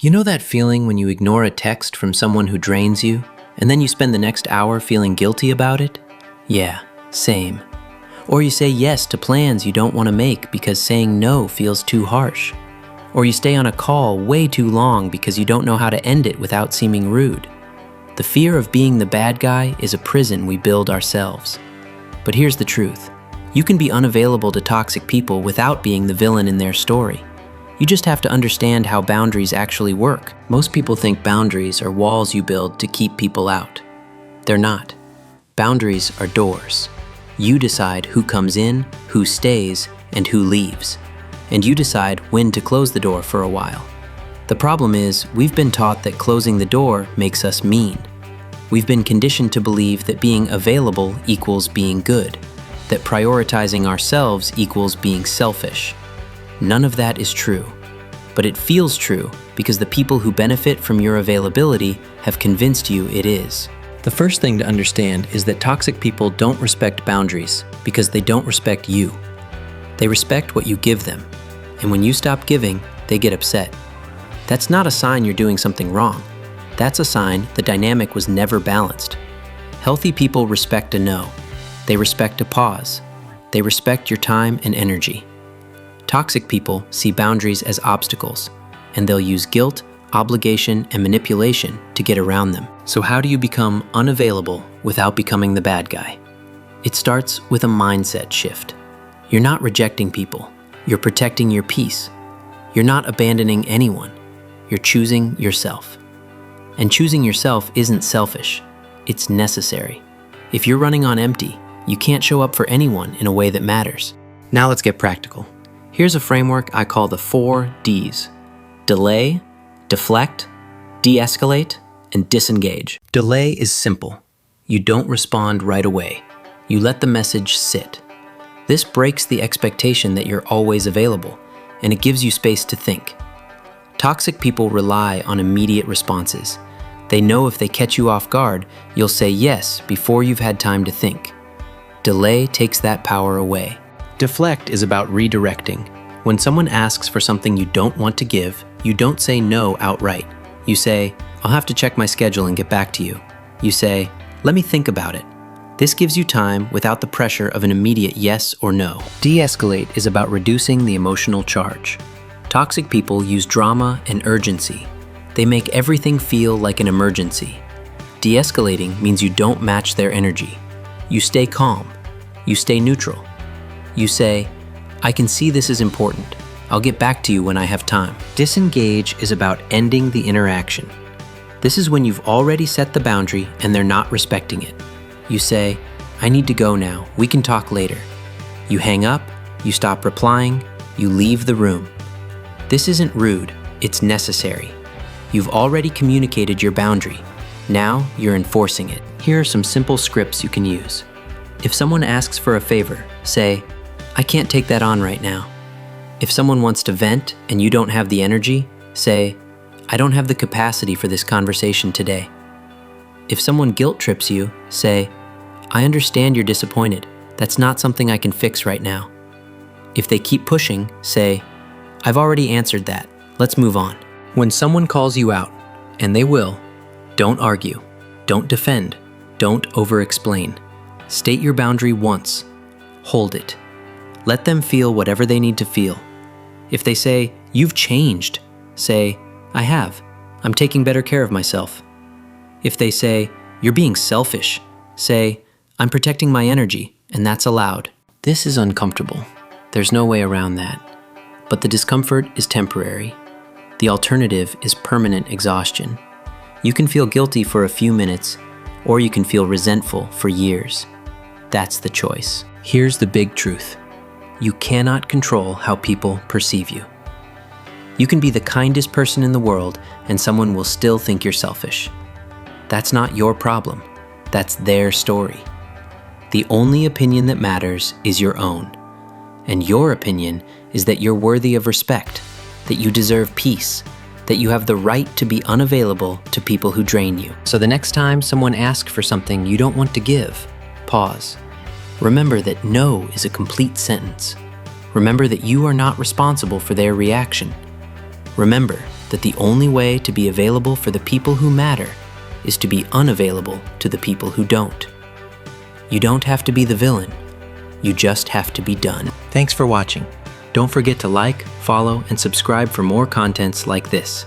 You know that feeling when you ignore a text from someone who drains you, and then you spend the next hour feeling guilty about it? Yeah, same. Or you say yes to plans you don't want to make because saying no feels too harsh. Or you stay on a call way too long because you don't know how to end it without seeming rude. The fear of being the bad guy is a prison we build ourselves. But here's the truth. You can be unavailable to toxic people without being the villain in their story. You just have to understand how boundaries actually work. Most people think boundaries are walls you build to keep people out. They're not. Boundaries are doors. You decide who comes in, who stays, and who leaves. And you decide when to close the door for a while. The problem is, we've been taught that closing the door makes us mean. We've been conditioned to believe that being available equals being good, that prioritizing ourselves equals being selfish. None of that is true, but it feels true because the people who benefit from your availability have convinced you it is. The first thing to understand is that toxic people don't respect boundaries because they don't respect you. They respect what you give them, and when you stop giving, they get upset. That's not a sign you're doing something wrong. That's a sign the dynamic was never balanced. Healthy people respect a no. They respect a pause. They respect your time and energy. Toxic people see boundaries as obstacles, and they'll use guilt, obligation, and manipulation to get around them. So how do you become unavailable without becoming the bad guy? It starts with a mindset shift. You're not rejecting people. You're protecting your peace. You're not abandoning anyone. You're choosing yourself. And choosing yourself isn't selfish. It's necessary. If you're running on empty, you can't show up for anyone in a way that matters. Now let's get practical. Here's a framework I call the 4 Ds: delay, deflect, de-escalate, and disengage. Delay is simple. You don't respond right away. You let the message sit. This breaks the expectation that you're always available, and it gives you space to think. Toxic people rely on immediate responses. They know if they catch you off guard, you'll say yes before you've had time to think. Delay takes that power away. Deflect is about redirecting. When someone asks for something you don't want to give, you don't say no outright. You say, "I'll have to check my schedule and get back to you." You say, "Let me think about it." This gives you time without the pressure of an immediate yes or no. De-escalate is about reducing the emotional charge. Toxic people use drama and urgency. They make everything feel like an emergency. De-escalating means you don't match their energy. You stay calm. You stay neutral. You say, "I can see this is important. I'll get back to you when I have time." Disengage is about ending the interaction. This is when you've already set the boundary and they're not respecting it. You say, "I need to go now. We can talk later." You hang up, you stop replying, you leave the room. This isn't rude, it's necessary. You've already communicated your boundary. Now you're enforcing it. Here are some simple scripts you can use. If someone asks for a favor, say, "I can't take that on right now." If someone wants to vent and you don't have the energy, say, "I don't have the capacity for this conversation today." If someone guilt trips you, say, "I understand you're disappointed. That's not something I can fix right now." If they keep pushing, say, "I've already answered that. Let's move on." When someone calls you out, and they will, don't argue, don't defend, don't over-explain. State your boundary once. Hold it. Let them feel whatever they need to feel. If they say, "You've changed," say, "I have. I'm taking better care of myself." If they say, "You're being selfish," say, "I'm protecting my energy," and that's allowed. This is uncomfortable. There's no way around that. But the discomfort is temporary. The alternative is permanent exhaustion. You can feel guilty for a few minutes, or you can feel resentful for years. That's the choice. Here's the big truth. You cannot control how people perceive you. You can be the kindest person in the world, and someone will still think you're selfish. That's not your problem. That's their story. The only opinion that matters is your own. And your opinion is that you're worthy of respect, that you deserve peace, that you have the right to be unavailable to people who drain you. So the next time someone asks for something you don't want to give, pause. Remember that no is a complete sentence. Remember that you are not responsible for their reaction. Remember that the only way to be available for the people who matter is to be unavailable to the people who don't. You don't have to be the villain. You just have to be done. Thanks for watching. Don't forget to like, follow, and subscribe for more contents like this.